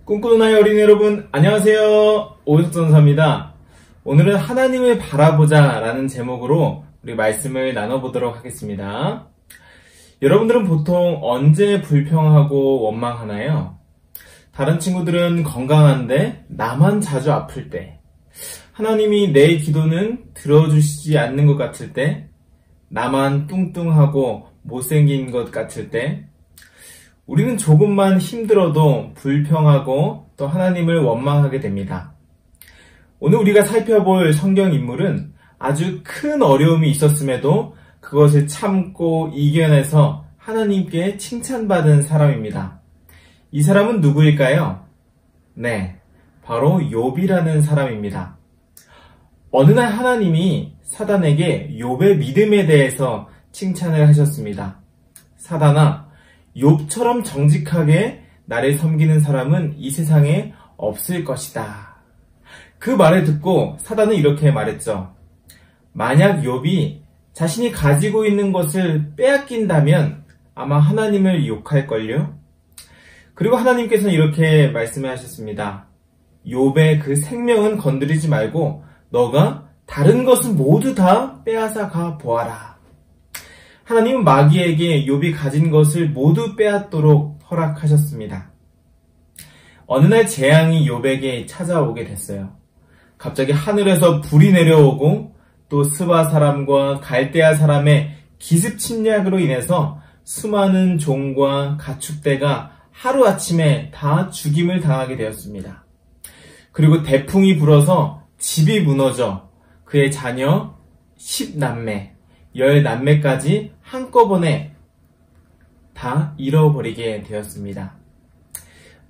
꿈꾸는 아이 어린이 여러분, 안녕하세요. 오석전사입니다. 오늘은 하나님을 바라보자 라는 제목으로 우리 말씀을 나눠보도록 하겠습니다. 여러분들은 보통 언제 불평하고 원망하나요? 다른 친구들은 건강한데 나만 자주 아플 때, 하나님이 내 기도는 들어주시지 않는 것 같을 때, 나만 뚱뚱하고 못생긴 것 같을 때, 우리는 조금만 힘들어도 불평하고 또 하나님을 원망하게 됩니다. 오늘 우리가 살펴볼 성경 인물은 아주 큰 어려움이 있었음에도 그것을 참고 이겨내서 하나님께 칭찬받은 사람입니다. 이 사람은 누구일까요? 네, 바로 욥이라는 사람입니다. 어느 날 하나님이 사단에게 욥의 믿음에 대해서 칭찬을 하셨습니다. 사단아, 욥처럼 정직하게 나를 섬기는 사람은 이 세상에 없을 것이다. 그 말을 듣고 사단은 이렇게 말했죠. 만약 욥이 자신이 가지고 있는 것을 빼앗긴다면 아마 하나님을 욕할걸요? 그리고 하나님께서는 이렇게 말씀을 하셨습니다. 욥의 그 생명은 건드리지 말고 너가 다른 것은 모두 다 빼앗아 가 보아라. 하나님은 마귀에게 욥이 가진 것을 모두 빼앗도록 허락하셨습니다. 어느 날 재앙이 욥에게 찾아오게 됐어요. 갑자기 하늘에서 불이 내려오고 또 스바 사람과 갈대아 사람의 기습 침략으로 인해서 수많은 종과 가축대가 하루아침에 다 죽임을 당하게 되었습니다. 그리고 태풍이 불어서 집이 무너져 그의 자녀 10남매, 10남매까지 한꺼번에 다 잃어버리게 되었습니다.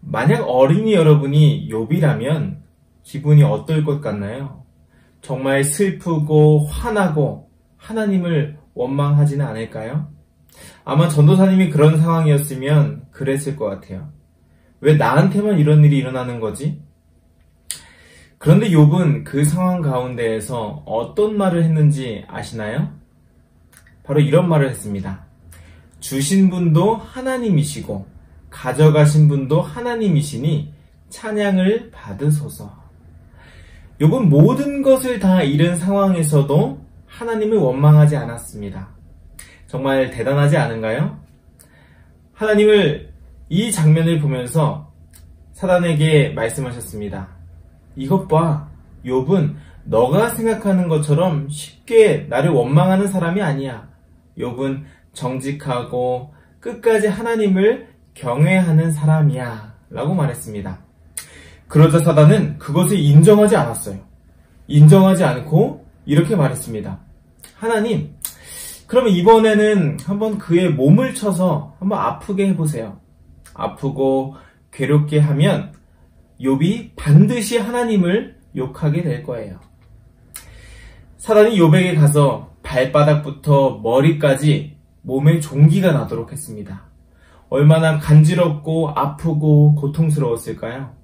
만약 어린이 여러분이 욥이라면 기분이 어떨 것 같나요? 정말 슬프고 화나고 하나님을 원망하지는 않을까요? 아마 전도사님이 그런 상황이었으면 그랬을 것 같아요. 왜 나한테만 이런 일이 일어나는 거지? 그런데 욥은 그 상황 가운데에서 어떤 말을 했는지 아시나요? 바로 이런 말을 했습니다. 주신 분도 하나님이시고 가져가신 분도 하나님이시니 찬양을 받으소서. 욥은 모든 것을 다 잃은 상황에서도 하나님을 원망하지 않았습니다. 정말 대단하지 않은가요? 하나님을 이 장면을 보면서 사단에게 말씀하셨습니다. 이것 봐, 욥은 너가 생각하는 것처럼 쉽게 나를 원망하는 사람이 아니야. 욥은 정직하고 끝까지 하나님을 경외하는 사람이야 라고 말했습니다. 그러자 사단은 그것을 인정하지 않았어요. 인정하지 않고 이렇게 말했습니다. 하나님, 그러면 이번에는 한번 그의 몸을 쳐서 한번 아프게 해보세요. 아프고 괴롭게 하면 욥이 반드시 하나님을 욕하게 될 거예요. 사단이 욥에게 가서 발바닥부터 머리까지 몸에 종기가 나도록 했습니다. 얼마나 간지럽고 아프고 고통스러웠을까요?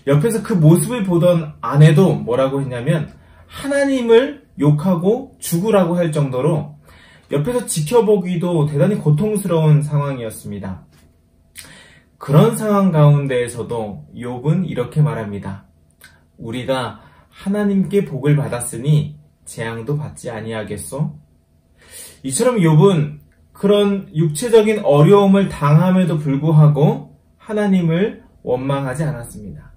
옆에서 그 모습을 보던 아내도 뭐라고 했냐면 하나님을 욕하고 죽으라고 할 정도로 옆에서 지켜보기도 대단히 고통스러운 상황이었습니다. 그런 상황 가운데에서도 욥은 이렇게 말합니다. 우리가 하나님께 복을 받았으니 재앙도 받지 아니하겠소? 이처럼 욥은 그런 육체적인 어려움을 당함에도 불구하고 하나님을 원망하지 않았습니다.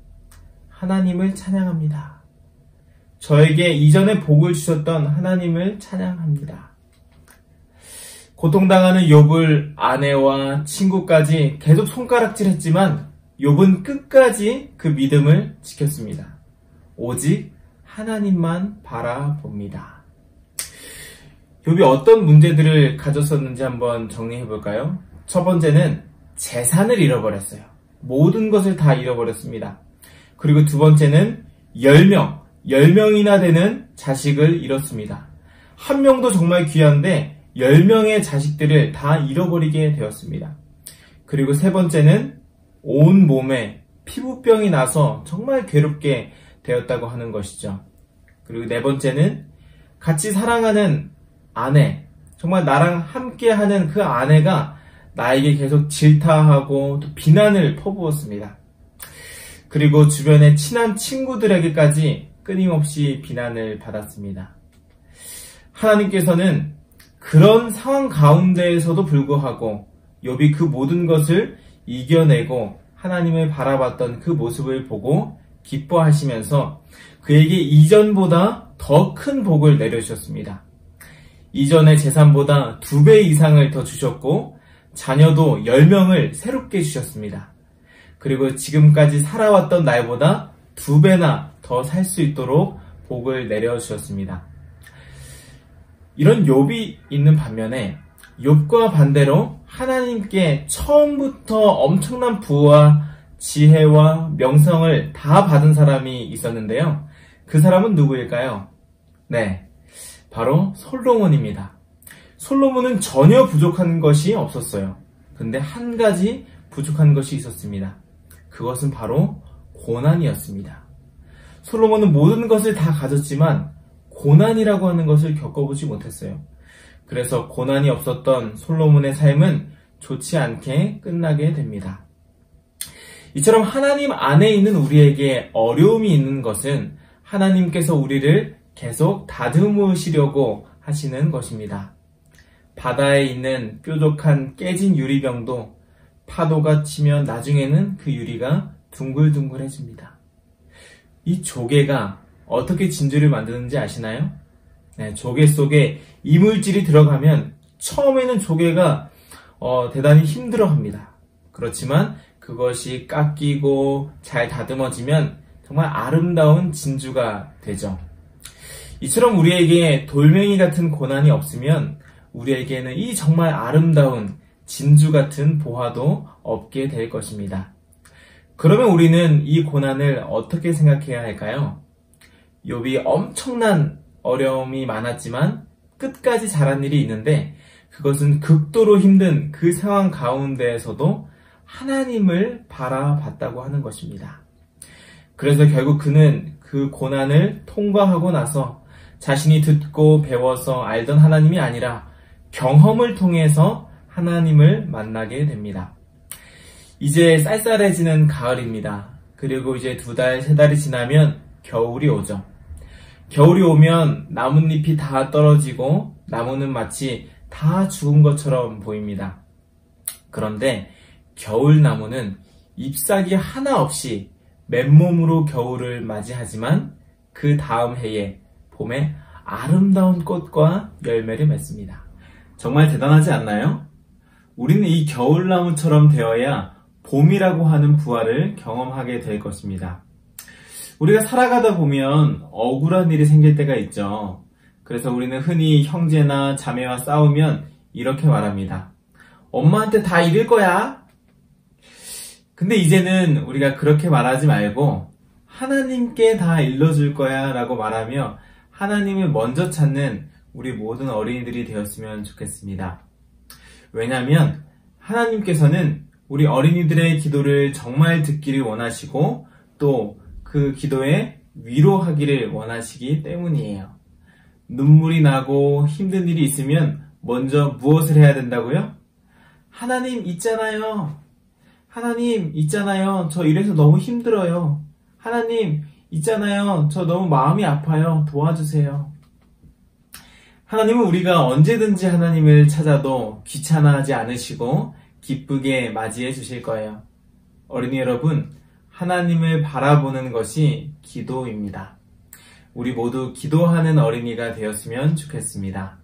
하나님을 찬양합니다. 저에게 이전에 복을 주셨던 하나님을 찬양합니다. 고통당하는 욥을 아내와 친구까지 계속 손가락질했지만 욥은 끝까지 그 믿음을 지켰습니다. 오직 하나님만 바라봅니다. 욥이 어떤 문제들을 가졌었는지 한번 정리해볼까요? 첫 번째는 재산을 잃어버렸어요. 모든 것을 다 잃어버렸습니다. 그리고 두 번째는 10명이나 되는 자식을 잃었습니다. 한 명도 정말 귀한데 10명의 자식들을 다 잃어버리게 되었습니다. 그리고 세 번째는 온 몸에 피부병이 나서 정말 괴롭게 되었다고 하는 것이죠. 그리고 네 번째는 같이 사랑하는 아내, 정말 나랑 함께하는 그 아내가 나에게 계속 질타하고 또 비난을 퍼부었습니다. 그리고 주변의 친한 친구들에게까지 끊임없이 비난을 받았습니다. 하나님께서는 그런 상황 가운데에서도 불구하고 욥이 그 모든 것을 이겨내고 하나님을 바라봤던 그 모습을 보고 기뻐하시면서 그에게 이전보다 더 큰 복을 내려주셨습니다. 이전의 재산보다 2배 이상을 더 주셨고 자녀도 10명을 새롭게 주셨습니다. 그리고 지금까지 살아왔던 날보다 2배나 더 살 수 있도록 복을 내려주셨습니다. 이런 욥이 있는 반면에 욥과 반대로 하나님께 처음부터 엄청난 부와 지혜와 명성을 다 받은 사람이 있었는데요. 그 사람은 누구일까요? 네, 바로 솔로몬입니다. 솔로몬은 전혀 부족한 것이 없었어요. 근데 한 가지 부족한 것이 있었습니다. 그것은 바로 고난이었습니다. 솔로몬은 모든 것을 다 가졌지만 고난이라고 하는 것을 겪어보지 못했어요. 그래서 고난이 없었던 솔로몬의 삶은 좋지 않게 끝나게 됩니다. 이처럼 하나님 안에 있는 우리에게 어려움이 있는 것은 하나님께서 우리를 계속 다듬으시려고 하시는 것입니다. 바다에 있는 뾰족한 깨진 유리병도 파도가 치면 나중에는 그 유리가 둥글둥글해집니다. 이 조개가 어떻게 진주를 만드는지 아시나요? 네, 조개 속에 이물질이 들어가면 처음에는 조개가 대단히 힘들어합니다. 그렇지만 그것이 깎이고 잘 다듬어지면 정말 아름다운 진주가 되죠. 이처럼 우리에게 돌멩이 같은 고난이 없으면 우리에게는 이 정말 아름다운 진주 같은 보화도 없게 될 것입니다. 그러면 우리는 이 고난을 어떻게 생각해야 할까요? 욥이 엄청난 어려움이 많았지만 끝까지 잘한 일이 있는데 그것은 극도로 힘든 그 상황 가운데에서도 하나님을 바라봤다고 하는 것입니다. 그래서 결국 그는 그 고난을 통과하고 나서 자신이 듣고 배워서 알던 하나님이 아니라 경험을 통해서 하나님을 만나게 됩니다. 이제 쌀쌀해지는 가을입니다. 그리고 이제 2달, 3달이 지나면 겨울이 오죠. 겨울이 오면 나뭇잎이 다 떨어지고 나무는 마치 다 죽은 것처럼 보입니다. 그런데 겨울나무는 잎사귀 하나 없이 맨몸으로 겨울을 맞이하지만 그 다음 해에 봄에 아름다운 꽃과 열매를 맺습니다. 정말 대단하지 않나요? 우리는 이 겨울나무처럼 되어야 봄이라고 하는 부활을 경험하게 될 것입니다. 우리가 살아가다 보면 억울한 일이 생길 때가 있죠. 그래서 우리는 흔히 형제나 자매와 싸우면 이렇게 말합니다. 엄마한테 다 이를 거야. 근데 이제는 우리가 그렇게 말하지 말고 하나님께 다 일러줄 거야 라고 말하며 하나님을 먼저 찾는 우리 모든 어린이들이 되었으면 좋겠습니다. 왜냐하면 하나님께서는 우리 어린이들의 기도를 정말 듣기를 원하시고 또 그 기도에 위로하기를 원하시기 때문이에요. 눈물이 나고 힘든 일이 있으면 먼저 무엇을 해야 된다고요? 하나님 있잖아요. 하나님 있잖아요. 저 이래서 너무 힘들어요. 하나님 있잖아요. 저 너무 마음이 아파요. 도와주세요. 하나님은 우리가 언제든지 하나님을 찾아도 귀찮아하지 않으시고 기쁘게 맞이해 주실 거예요. 어린이 여러분, 하나님을 바라보는 것이 기도입니다. 우리 모두 기도하는 어린이가 되었으면 좋겠습니다.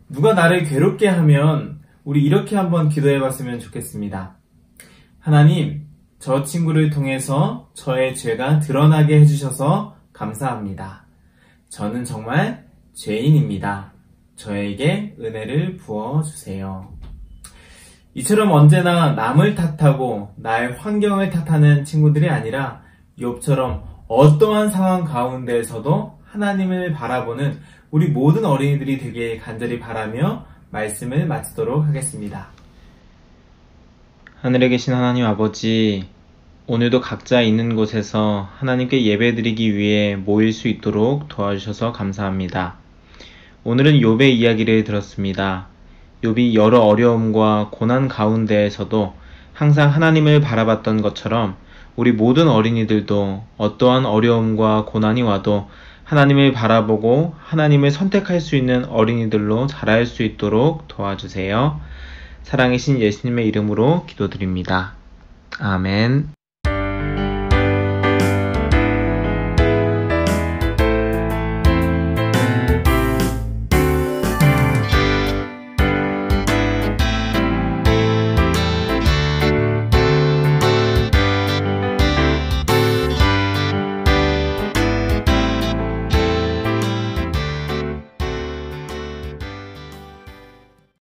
누가 나를 괴롭게 하면 우리 이렇게 한번 기도해 봤으면 좋겠습니다. 하나님, 저 친구를 통해서 저의 죄가 드러나게 해주셔서 감사합니다. 저는 정말 죄인입니다. 저에게 은혜를 부어주세요. 이처럼 언제나 남을 탓하고 나의 환경을 탓하는 친구들이 아니라 욥처럼 어떠한 상황 가운데에서도 하나님을 바라보는 우리 모든 어린이들이 되길 간절히 바라며 말씀을 마치도록 하겠습니다. 하늘에 계신 하나님 아버지, 오늘도 각자 있는 곳에서 하나님께 예배드리기 위해 모일 수 있도록 도와주셔서 감사합니다. 오늘은 욥의 이야기를 들었습니다. 욥이 여러 어려움과 고난 가운데에서도 항상 하나님을 바라봤던 것처럼 우리 모든 어린이들도 어떠한 어려움과 고난이 와도 하나님을 바라보고 하나님을 선택할 수 있는 어린이들로 자랄 수 있도록 도와주세요. 사랑이신 예수님의 이름으로 기도드립니다. 아멘.